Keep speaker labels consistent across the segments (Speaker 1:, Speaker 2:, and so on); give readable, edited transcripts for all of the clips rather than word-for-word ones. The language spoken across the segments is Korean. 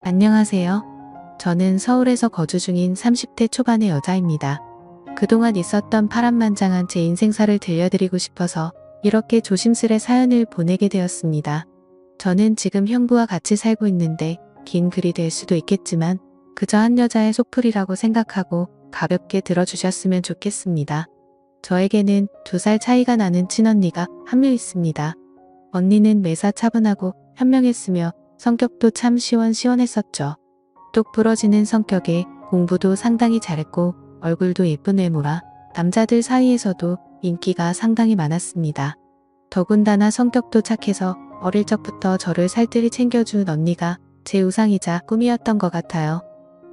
Speaker 1: 안녕하세요. 저는 서울에서 거주 중인 30대 초반의 여자입니다. 그동안 있었던 파란만장한 제 인생사를 들려드리고 싶어서 이렇게 조심스레 사연을 보내게 되었습니다. 저는 지금 형부와 같이 살고 있는데 긴 글이 될 수도 있겠지만 그저 한 여자의 속풀이라고 생각하고 가볍게 들어주셨으면 좋겠습니다. 저에게는 2살 차이가 나는 친언니가 한 명 있습니다. 언니는 매사 차분하고 현명했으며 성격도 참 시원시원했었죠. 똑 부러지는 성격에 공부도 상당히 잘했고 얼굴도 예쁜 외모라 남자들 사이에서도 인기가 상당히 많았습니다. 더군다나 성격도 착해서 어릴 적부터 저를 살뜰히 챙겨준 언니가 제 우상이자 꿈이었던 것 같아요.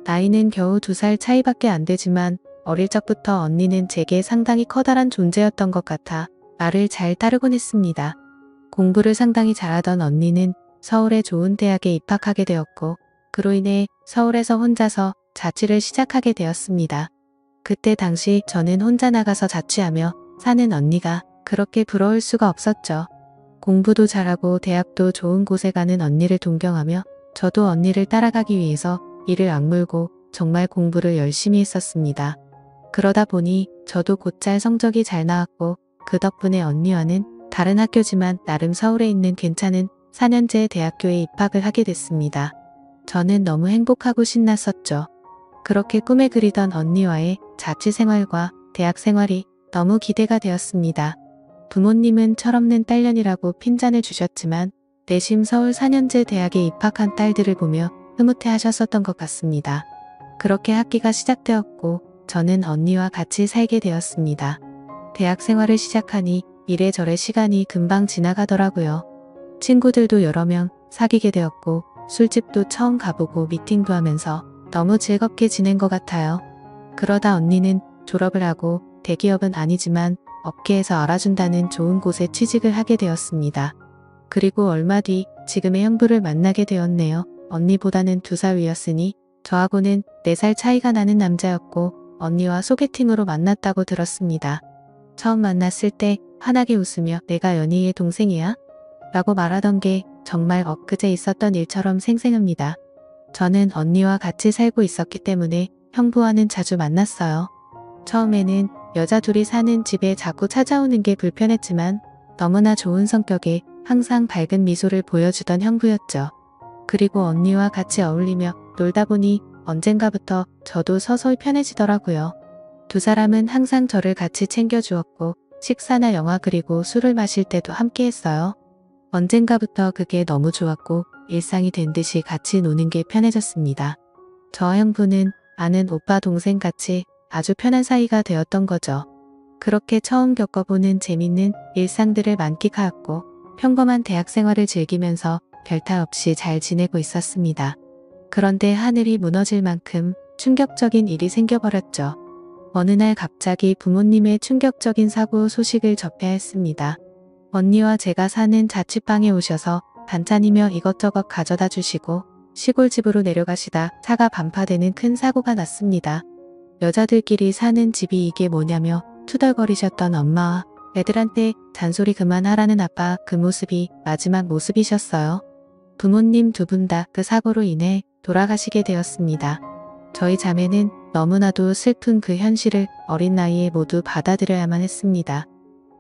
Speaker 1: 나이는 겨우 2살 차이밖에 안 되지만 어릴 적부터 언니는 제게 상당히 커다란 존재였던 것 같아 말을 잘 따르곤 했습니다. 공부를 상당히 잘하던 언니는 서울의 좋은 대학에 입학하게 되었고 그로 인해 서울에서 혼자서 자취를 시작하게 되었습니다. 그때 당시 저는 혼자 나가서 자취하며 사는 언니가 그렇게 부러울 수가 없었죠. 공부도 잘하고 대학도 좋은 곳에 가는 언니를 동경하며 저도 언니를 따라가기 위해서 이를 악물고 정말 공부를 열심히 했었습니다. 그러다 보니 저도 곧잘 성적이 잘 나왔고 그 덕분에 언니와는 다른 학교지만 나름 서울에 있는 괜찮은 4년제 대학교에 입학을 하게 됐습니다. 저는 너무 행복하고 신났었죠. 그렇게 꿈에 그리던 언니와의 자취 생활과 대학 생활이 너무 기대가 되었습니다. 부모님은 철없는 딸년이라고 핀잔을 주셨지만 내심 서울 4년제 대학에 입학한 딸들을 보며 흐뭇해 하셨었던 것 같습니다. 그렇게 학기가 시작되었고 저는 언니와 같이 살게 되었습니다. 대학 생활을 시작하니 이래저래 시간이 금방 지나가더라고요. 친구들도 여러 명 사귀게 되었고 술집도 처음 가보고 미팅도 하면서 너무 즐겁게 지낸 것 같아요. 그러다 언니는 졸업을 하고 대기업은 아니지만 업계에서 알아준다는 좋은 곳에 취직을 하게 되었습니다. 그리고 얼마 뒤 지금의 형부를 만나게 되었네요. 언니보다는 2살 위였으니 저하고는 4살 차이가 나는 남자였고 언니와 소개팅으로 만났다고 들었습니다. 처음 만났을 때 환하게 웃으며 내가 연희의 동생이야? 라고 말하던 게 정말 엊그제 있었던 일처럼 생생합니다. 저는 언니와 같이 살고 있었기 때문에 형부와는 자주 만났어요. 처음에는 여자 둘이 사는 집에 자꾸 찾아오는 게 불편했지만 너무나 좋은 성격에 항상 밝은 미소를 보여주던 형부였죠. 그리고 언니와 같이 어울리며 놀다 보니 언젠가부터 저도 서서히 편해지더라고요. 2사람은 항상 저를 같이 챙겨주었고 식사나 영화 그리고 술을 마실 때도 함께 했어요. 언젠가부터 그게 너무 좋았고 일상이 된 듯이 같이 노는 게 편해졌습니다. 저와 형부는 아는 오빠 동생 같이 아주 편한 사이가 되었던 거죠. 그렇게 처음 겪어보는 재밌는 일상들을 만끽하였고 평범한 대학 생활을 즐기면서 별탈 없이 잘 지내고 있었습니다. 그런데 하늘이 무너질 만큼 충격적인 일이 생겨버렸죠. 어느 날 갑자기 부모님의 충격적인 사고 소식을 접해야 했습니다. 언니와 제가 사는 자취방에 오셔서 반찬이며 이것저것 가져다 주시고 시골집으로 내려가시다 차가 반파되는 큰 사고가 났습니다. 여자들끼리 사는 집이 이게 뭐냐며 투덜거리셨던 엄마와 애들한테 잔소리 그만하라는 아빠, 그 모습이 마지막 모습이셨어요. 부모님 2분 다 그 사고로 인해 돌아가시게 되었습니다. 저희 자매는 너무나도 슬픈 그 현실을 어린 나이에 모두 받아들여야만 했습니다.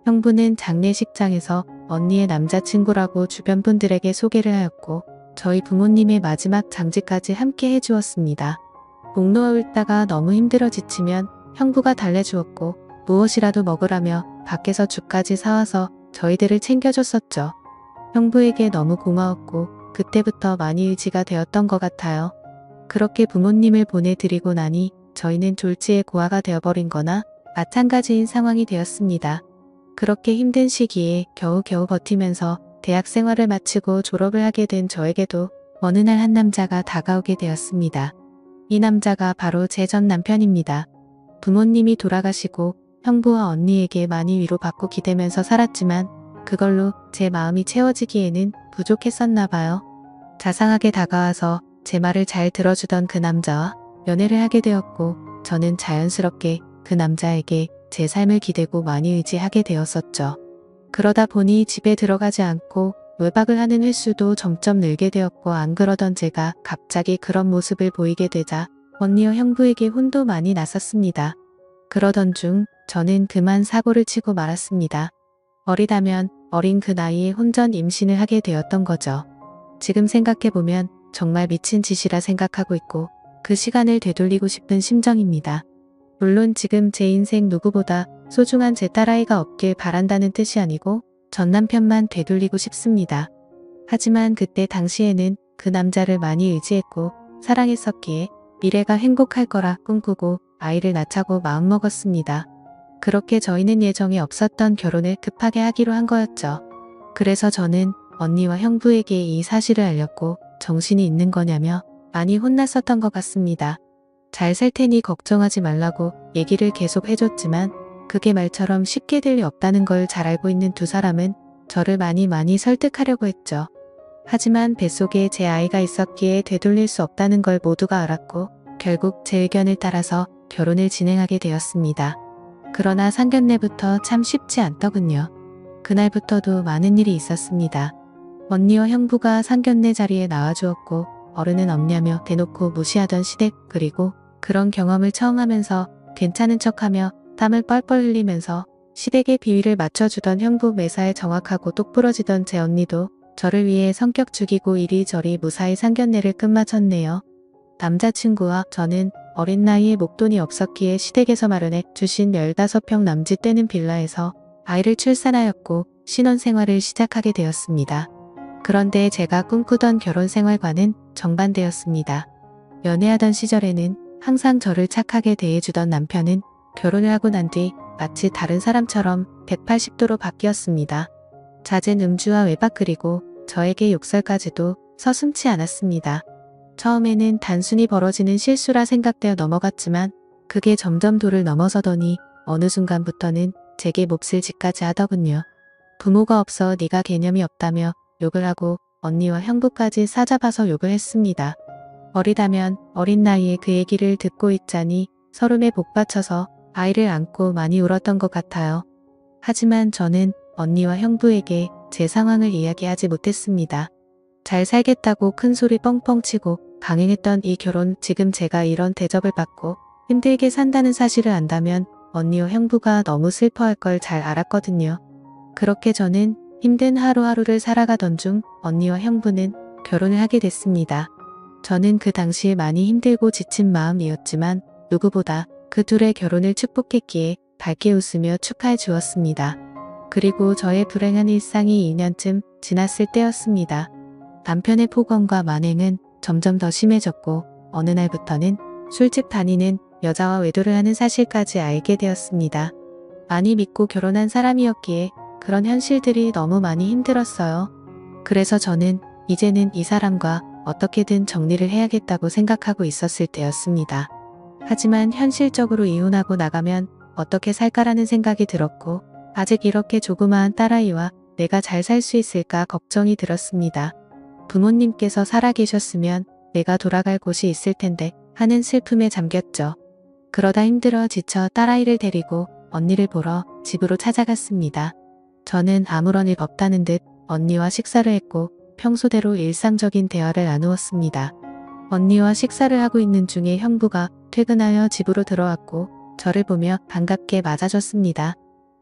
Speaker 1: 형부는 장례식장에서 언니의 남자친구라고 주변 분들에게 소개를 하였고 저희 부모님의 마지막 장지까지 함께 해주었습니다. 목 놓아 울다가 너무 힘들어 지치면 형부가 달래주었고 무엇이라도 먹으라며 밖에서 죽까지 사와서 저희들을 챙겨줬었죠. 형부에게 너무 고마웠고 그때부터 많이 의지가 되었던 것 같아요. 그렇게 부모님을 보내드리고 나니 저희는 졸지에 고아가 되어버린 거나 마찬가지인 상황이 되었습니다. 그렇게 힘든 시기에 겨우겨우 버티면서 대학 생활을 마치고 졸업을 하게 된 저에게도 어느 날 한 남자가 다가오게 되었습니다. 이 남자가 바로 제 전 남편입니다. 부모님이 돌아가시고 형부와 언니에게 많이 위로받고 기대면서 살았지만 그걸로 제 마음이 채워지기에는 부족했었나 봐요. 자상하게 다가와서 제 말을 잘 들어주던 그 남자와 연애를 하게 되었고 저는 자연스럽게 그 남자에게 제 삶을 기대고 많이 의지하게 되었었죠. 그러다 보니 집에 들어가지 않고 외박을 하는 횟수도 점점 늘게 되었고 안 그러던 제가 갑자기 그런 모습을 보이게 되자 언니와 형부에게 혼도 많이 났었습니다. 그러던 중 저는 그만 사고를 치고 말았습니다. 어리다면 어린 그 나이에 혼전 임신을 하게 되었던 거죠. 지금 생각해보면 정말 미친 짓이라 생각하고 있고 그 시간을 되돌리고 싶은 심정입니다. 물론 지금 제 인생 누구보다 소중한 제 딸아이가 없길 바란다는 뜻이 아니고 전 남편만 되돌리고 싶습니다. 하지만 그때 당시에는 그 남자를 많이 의지했고 사랑했었기에 미래가 행복할 거라 꿈꾸고 아이를 낳자고 마음먹었습니다. 그렇게 저희는 예정에 없었던 결혼을 급하게 하기로 한 거였죠. 그래서 저는 언니와 형부에게 이 사실을 알렸고 정신이 있는 거냐며 많이 혼났었던 것 같습니다. 잘 살 테니 걱정하지 말라고 얘기를 계속 해줬지만 그게 말처럼 쉽게 될 리 없다는 걸 잘 알고 있는 두 사람은 저를 많이 설득하려고 했죠. 하지만 뱃속에 제 아이가 있었기에 되돌릴 수 없다는 걸 모두가 알았고 결국 제 의견을 따라서 결혼을 진행하게 되었습니다. 그러나 상견례부터 참 쉽지 않더군요. 그날부터도 많은 일이 있었습니다. 언니와 형부가 상견례 자리에 나와주었고 어른은 없냐며 대놓고 무시하던 시댁, 그리고 그런 경험을 처음 하면서 괜찮은 척하며 땀을 뻘뻘 흘리면서 시댁의 비위를 맞춰주던 형부 매사에 정확하고 똑부러지던 제 언니도 저를 위해 성격 죽이고 이리저리 무사히 상견례를 끝마쳤네요. 남자친구와 저는 어린 나이에 목돈이 없었기에 시댁에서 마련해 주신 15평 남짓되는 빌라에서 아이를 출산하였고 신혼생활을 시작하게 되었습니다. 그런데 제가 꿈꾸던 결혼생활과는 정반대였습니다. 연애하던 시절에는 항상 저를 착하게 대해주던 남편은 결혼을 하고 난 뒤 마치 다른 사람처럼 180도로 바뀌었습니다. 잦은 음주와 외박 그리고 저에게 욕설까지도 서슴지 않았습니다. 처음에는 단순히 벌어지는 실수라 생각되어 넘어갔지만 그게 점점 도를 넘어서더니 어느 순간부터는 제게 몹쓸 짓까지 하더군요. 부모가 없어 네가 개념이 없다며 욕을 하고 언니와 형부까지 싸잡아서 욕을 했습니다. 어리다면 어린 나이에 그 얘기를 듣고 있자니 서름에 복받쳐서 아이를 안고 많이 울었던 것 같아요. 하지만 저는 언니와 형부에게 제 상황을 이야기하지 못했습니다. 잘 살겠다고 큰 소리 뻥뻥 치고 강행했던 이 결혼, 지금 제가 이런 대접을 받고 힘들게 산다는 사실을 안다면 언니와 형부가 너무 슬퍼할 걸 잘 알았거든요. 그렇게 저는 힘든 하루하루를 살아가던 중 언니와 형부는 결혼을 하게 됐습니다. 저는 그 당시에 많이 힘들고 지친 마음이었지만 누구보다 그 둘의 결혼을 축복했기에 밝게 웃으며 축하해 주었습니다. 그리고 저의 불행한 일상이 2년쯤 지났을 때였습니다. 남편의 폭언과 만행은 점점 더 심해졌고 어느 날부터는 술집 다니는 여자와 외도를 하는 사실까지 알게 되었습니다. 많이 믿고 결혼한 사람이었기에 그런 현실들이 너무 많이 힘들었어요. 그래서 저는 이제는 이 사람과 어떻게든 정리를 해야겠다고 생각하고 있었을 때였습니다. 하지만 현실적으로 이혼하고 나가면 어떻게 살까라는 생각이 들었고 아직 이렇게 조그마한 딸아이와 내가 잘 살 수 있을까 걱정이 들었습니다. 부모님께서 살아계셨으면 내가 돌아갈 곳이 있을 텐데 하는 슬픔에 잠겼죠. 그러다 힘들어 지쳐 딸아이를 데리고 언니를 보러 집으로 찾아갔습니다. 저는 아무런 일 없다는 듯 언니와 식사를 했고 평소대로 일상적인 대화를 나누었습니다. 언니와 식사를 하고 있는 중에 형부가 퇴근하여 집으로 들어왔고 저를 보며 반갑게 맞아줬습니다.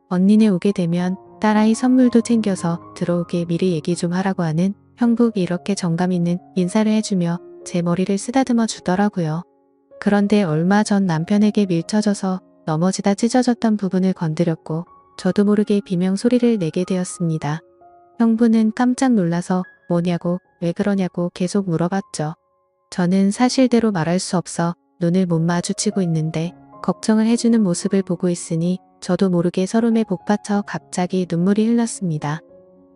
Speaker 1: 언니네 오게 되면 딸아이 선물도 챙겨서 들어오게 미리 얘기 좀 하라고 하는 형부, 이렇게 정감 있는 인사를 해주며 제 머리를 쓰다듬어 주더라고요. 그런데 얼마 전 남편에게 밀쳐져서 넘어지다 찢어졌던 부분을 건드렸고 저도 모르게 비명 소리를 내게 되었습니다. 형부는 깜짝 놀라서 뭐냐고, 왜 그러냐고 계속 물어봤죠. 저는 사실대로 말할 수 없어 눈을 못 마주치고 있는데 걱정을 해주는 모습을 보고 있으니 저도 모르게 서름에 복받쳐 갑자기 눈물이 흘렀습니다.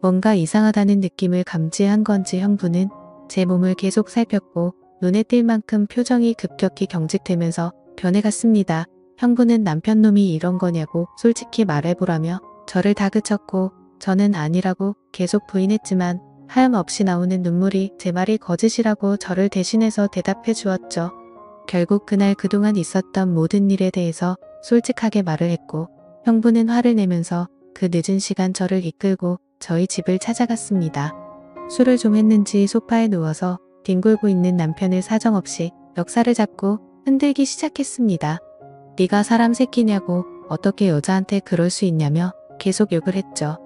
Speaker 1: 뭔가 이상하다는 느낌을 감지한 건지 형부는 제 몸을 계속 살폈고 눈에 띌 만큼 표정이 급격히 경직되면서 변해갔습니다. 형부는 남편놈이 이런 거냐고 솔직히 말해보라며 저를 다그쳤고 저는 아니라고 계속 부인했지만 하염없이 나오는 눈물이 제 말이 거짓이라고 저를 대신해서 대답해 주었죠. 결국 그날 그동안 있었던 모든 일에 대해서 솔직하게 말을 했고 형부는 화를 내면서 그 늦은 시간 저를 이끌고 저희 집을 찾아갔습니다. 술을 좀 했는지 소파에 누워서 뒹굴고 있는 남편을 사정없이 멱살을 잡고 흔들기 시작했습니다. 네가 사람 새끼냐고, 어떻게 여자한테 그럴 수 있냐며 계속 욕을 했죠.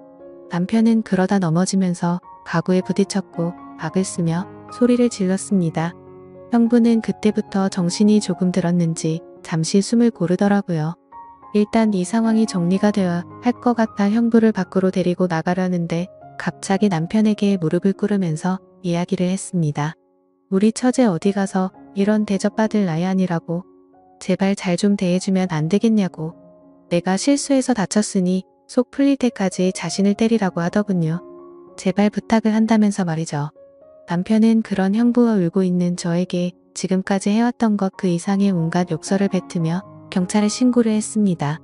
Speaker 1: 남편은 그러다 넘어지면서 가구에 부딪혔고 악을 쓰며 소리를 질렀습니다. 형부는 그때부터 정신이 조금 들었는지 잠시 숨을 고르더라고요. 일단 이 상황이 정리가 되어야 할 것 같아 형부를 밖으로 데리고 나가려는데 갑자기 남편에게 무릎을 꿇으면서 이야기를 했습니다. 우리 처제 어디 가서 이런 대접받을 나이 아니라고. 제발 잘 좀 대해주면 안 되겠냐고. 내가 실수해서 다쳤으니 속 풀릴 때까지 자신을 때리라고 하더군요. 제발 부탁을 한다면서 말이죠. 남편은 그런 형부와 울고 있는 저에게 지금까지 해왔던 것 그 이상의 온갖 욕설을 뱉으며 경찰에 신고를 했습니다.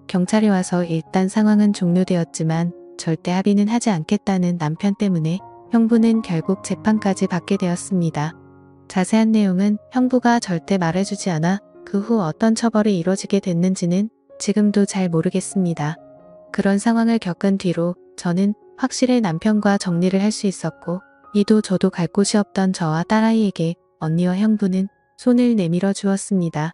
Speaker 1: 경찰이 와서 일단 상황은 종료되었지만 절대 합의는 하지 않겠다는 남편 때문에 형부는 결국 재판까지 받게 되었습니다. 자세한 내용은 형부가 절대 말해주지 않아 그 후 어떤 처벌이 이루어지게 됐는지는 지금도 잘 모르겠습니다. 그런 상황을 겪은 뒤로 저는 확실히 남편과 정리를 할 수 있었고 이도 저도 갈 곳이 없던 저와 딸아이에게 언니와 형부는 손을 내밀어 주었습니다.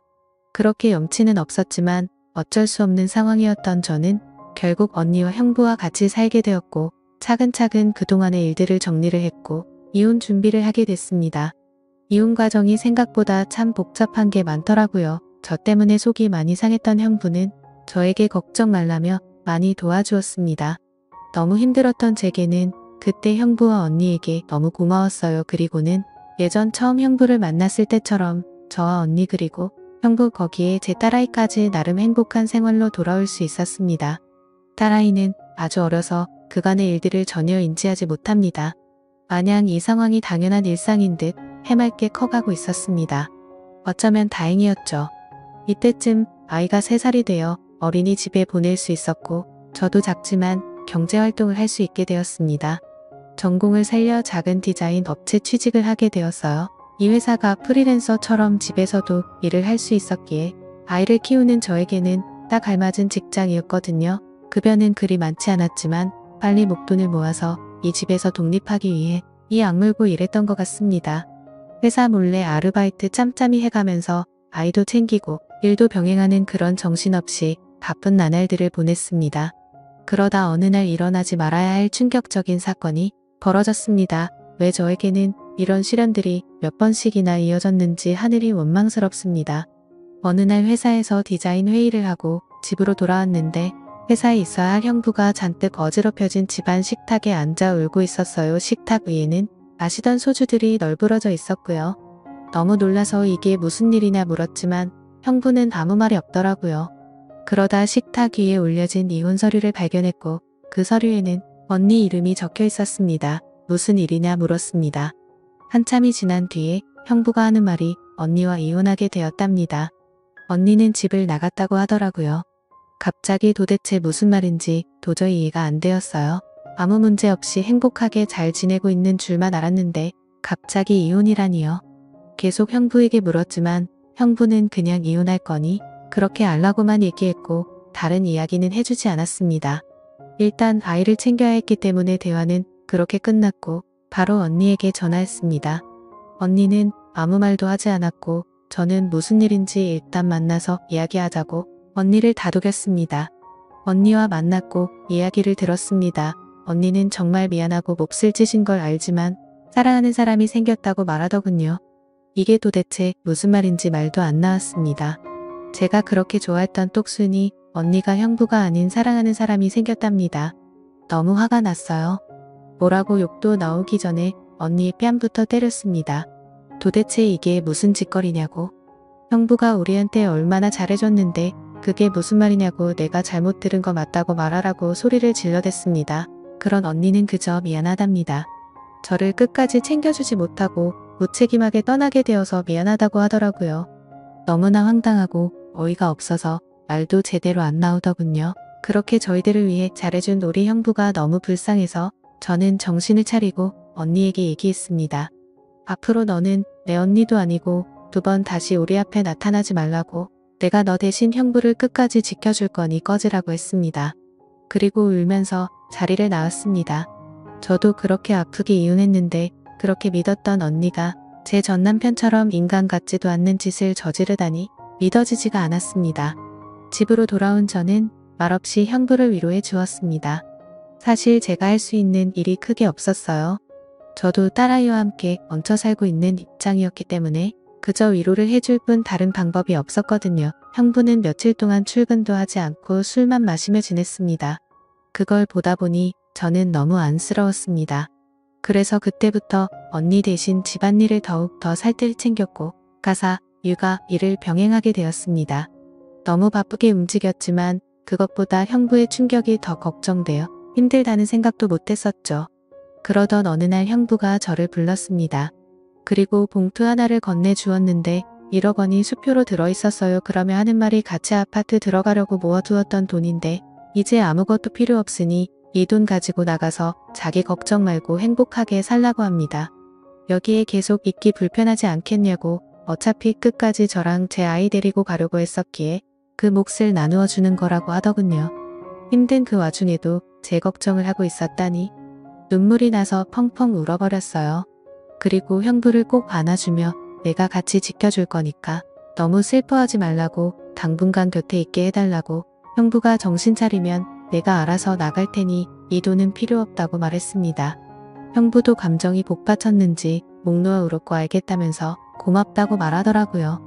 Speaker 1: 그렇게 염치는 없었지만 어쩔 수 없는 상황이었던 저는 결국 언니와 형부와 같이 살게 되었고 차근차근 그동안의 일들을 정리를 했고 이혼 준비를 하게 됐습니다. 이혼 과정이 생각보다 참 복잡한 게 많더라고요. 저 때문에 속이 많이 상했던 형부는 저에게 걱정 말라며 많이 도와주었습니다. 너무 힘들었던 제게는 그때 형부와 언니에게 너무 고마웠어요. 그리고는 예전 처음 형부를 만났을 때처럼 저와 언니 그리고 형부 거기에 제 딸아이까지 나름 행복한 생활로 돌아올 수 있었습니다. 딸아이는 아주 어려서 그간의 일들을 전혀 인지하지 못합니다. 마냥 이 상황이 당연한 일상인 듯 해맑게 커가고 있었습니다. 어쩌면 다행이었죠. 이때쯤 아이가 3살이 되어 어린이집에 보낼 수 있었고 저도 작지만 경제활동을 할 수 있게 되었습니다. 전공을 살려 작은 디자인 업체 취직을 하게 되었어요. 이 회사가 프리랜서처럼 집에서도 일을 할 수 있었기에 아이를 키우는 저에게는 딱 알맞은 직장이었거든요. 급여는 그리 많지 않았지만 빨리 목돈을 모아서 이 집에서 독립하기 위해 이 악물고 일했던 것 같습니다. 회사 몰래 아르바이트 짬짬이 해가면서 아이도 챙기고 일도 병행하는 그런 정신없이 바쁜 나날들을 보냈습니다. 그러다 어느 날 일어나지 말아야 할 충격적인 사건이 벌어졌습니다. 왜 저에게는 이런 시련들이 몇 번씩이나 이어졌는지 하늘이 원망스럽습니다. 어느 날 회사에서 디자인 회의를 하고 집으로 돌아왔는데 회사에 있어야 할 형부가 잔뜩 어지럽혀진 집안 식탁에 앉아 울고 있었어요. 식탁 위에는 마시던 소주들이 널브러져 있었고요. 너무 놀라서 이게 무슨 일이냐 물었지만 형부는 아무 말이 없더라고요. 그러다 식탁 위에 올려진 이혼 서류를 발견했고 그 서류에는 언니 이름이 적혀 있었습니다. 무슨 일이냐 물었습니다. 한참이 지난 뒤에 형부가 하는 말이 언니와 이혼하게 되었답니다. 언니는 집을 나갔다고 하더라고요. 갑자기 도대체 무슨 말인지 도저히 이해가 안 되었어요. 아무 문제 없이 행복하게 잘 지내고 있는 줄만 알았는데 갑자기 이혼이라니요. 계속 형부에게 물었지만 형부는 그냥 이혼할 거니 그렇게 알라고만 얘기했고 다른 이야기는 해주지 않았습니다. 일단 아이를 챙겨야 했기 때문에 대화는 그렇게 끝났고 바로 언니에게 전화했습니다. 언니는 아무 말도 하지 않았고 저는 무슨 일인지 일단 만나서 이야기하자고 언니를 다독였습니다. 언니와 만났고 이야기를 들었습니다. 언니는 정말 미안하고 몹쓸 짓인 걸 알지만 사랑하는 사람이 생겼다고 말하더군요. 이게 도대체 무슨 말인지 말도 안 나왔습니다. 제가 그렇게 좋아했던 똑순이 언니가 형부가 아닌 사랑하는 사람이 생겼답니다. 너무 화가 났어요. 뭐라고 욕도 나오기 전에 언니의 뺨부터 때렸습니다. 도대체 이게 무슨 짓거리냐고. 형부가 우리한테 얼마나 잘해줬는데 그게 무슨 말이냐고. 내가 잘못 들은 거 맞다고 말하라고 소리를 질러댔습니다. 그런 언니는 그저 미안하답니다. 저를 끝까지 챙겨주지 못하고 무책임하게 떠나게 되어서 미안하다고 하더라고요. 너무나 황당하고 어이가 없어서 말도 제대로 안 나오더군요. 그렇게 저희들을 위해 잘해준 우리 형부가 너무 불쌍해서 저는 정신을 차리고 언니에게 얘기했습니다. 앞으로 너는 내 언니도 아니고 2번 다시 우리 앞에 나타나지 말라고. 내가 너 대신 형부를 끝까지 지켜줄 거니 꺼지라고 했습니다. 그리고 울면서 자리를 나왔습니다. 저도 그렇게 아프게 이혼했는데 그렇게 믿었던 언니가 제 전 남편처럼 인간 같지도 않는 짓을 저지르다니 믿어지지가 않았습니다. 집으로 돌아온 저는 말없이 형부를 위로해 주었습니다. 사실 제가 할 수 있는 일이 크게 없었어요. 저도 딸아이와 함께 얹혀 살고 있는 입장이었기 때문에 그저 위로를 해줄 뿐 다른 방법이 없었거든요. 형부는 며칠 동안 출근도 하지 않고 술만 마시며 지냈습니다. 그걸 보다 보니 저는 너무 안쓰러웠습니다. 그래서 그때부터 언니 대신 집안일을 더욱 더 살뜰히 챙겼고 가사, 육아, 일을 병행하게 되었습니다. 너무 바쁘게 움직였지만 그것보다 형부의 충격이 더 걱정되어 힘들다는 생각도 못했었죠. 그러던 어느 날 형부가 저를 불렀습니다. 그리고 봉투 하나를 건네주었는데 1억 원이 수표로 들어있었어요. 그러며 하는 말이 같이 아파트 들어가려고 모아두었던 돈인데 이제 아무것도 필요 없으니 이 돈 가지고 나가서 자기 걱정 말고 행복하게 살라고 합니다. 여기에 계속 있기 불편하지 않겠냐고 어차피 끝까지 저랑 제 아이 데리고 가려고 했었기에 그 몫을 나누어 주는 거라고 하더군요. 힘든 그 와중에도 제 걱정을 하고 있었다니 눈물이 나서 펑펑 울어버렸어요. 그리고 형부를 꼭 안아주며 내가 같이 지켜줄 거니까 너무 슬퍼하지 말라고 당분간 곁에 있게 해달라고 형부가 정신 차리면 내가 알아서 나갈 테니 이 돈은 필요 없다고 말했습니다. 형부도 감정이 복받쳤는지 목 놓아 울었고 알겠다면서 고맙다고 말하더라고요.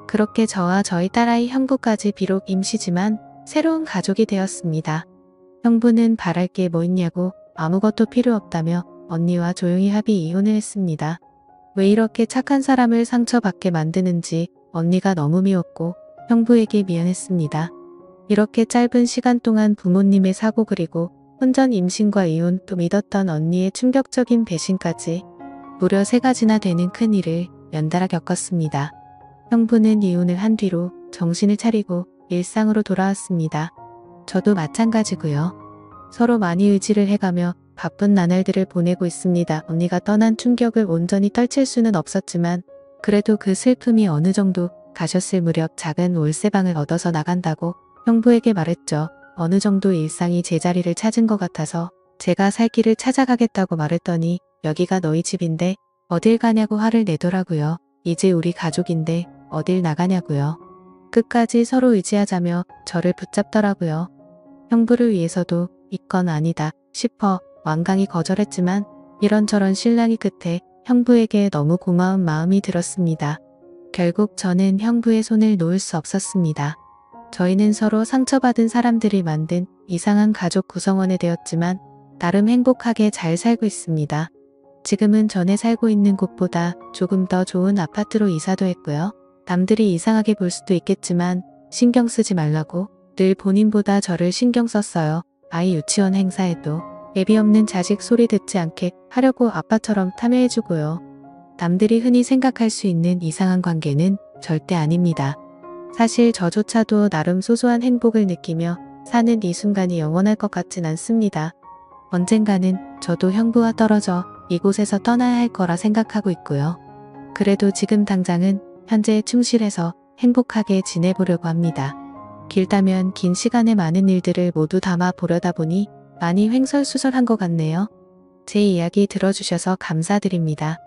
Speaker 1: 그렇게 저와 저희 딸아이 형부까지 비록 임시지만 새로운 가족이 되었습니다. 형부는 바랄 게 뭐 있냐고 아무것도 필요 없다며 언니와 조용히 합의 이혼을 했습니다. 왜 이렇게 착한 사람을 상처받게 만드는지 언니가 너무 미웠고 형부에게 미안했습니다. 이렇게 짧은 시간 동안 부모님의 사고 그리고 혼전 임신과 이혼 또 믿었던 언니의 충격적인 배신까지 무려 3가지나 되는 큰일을 연달아 겪었습니다. 형부는 이혼을 한 뒤로 정신을 차리고 일상으로 돌아왔습니다. 저도 마찬가지고요. 서로 많이 의지를 해가며 바쁜 나날들을 보내고 있습니다. 언니가 떠난 충격을 온전히 떨칠 수는 없었지만 그래도 그 슬픔이 어느 정도 가셨을 무렵 작은 월세방을 얻어서 나간다고 형부에게 말했죠. 어느 정도 일상이 제자리를 찾은 것 같아서 제가 살 길을 찾아가겠다고 말했더니 여기가 너희 집인데 어딜 가냐고 화를 내더라고요. 이제 우리 가족인데 어딜 나가냐고요. 끝까지 서로 의지하자며 저를 붙잡더라고요. 형부를 위해서도 이건 아니다 싶어 완강히 거절했지만 이런저런 실랑이 끝에 형부에게 너무 고마운 마음이 들었습니다. 결국 저는 형부의 손을 놓을 수 없었습니다. 저희는 서로 상처받은 사람들이 만든 이상한 가족 구성원이 되었지만 나름 행복하게 잘 살고 있습니다. 지금은 전에 살고 있는 곳보다 조금 더 좋은 아파트로 이사도 했고요. 남들이 이상하게 볼 수도 있겠지만 신경 쓰지 말라고 늘 본인보다 저를 신경 썼어요. 아이 유치원 행사에도 애비 없는 자식 소리 듣지 않게 하려고 아빠처럼 참여해주고요. 남들이 흔히 생각할 수 있는 이상한 관계는 절대 아닙니다. 사실 저조차도 나름 소소한 행복을 느끼며 사는 이 순간이 영원할 것 같진 않습니다. 언젠가는 저도 형부와 떨어져 이곳에서 떠나야 할 거라 생각하고 있고요. 그래도 지금 당장은 현재에 충실해서 행복하게 지내보려고 합니다. 길다면 긴 시간에 많은 일들을 모두 담아 보려다 보니 많이 횡설수설한 것 같네요. 제 이야기 들어주셔서 감사드립니다.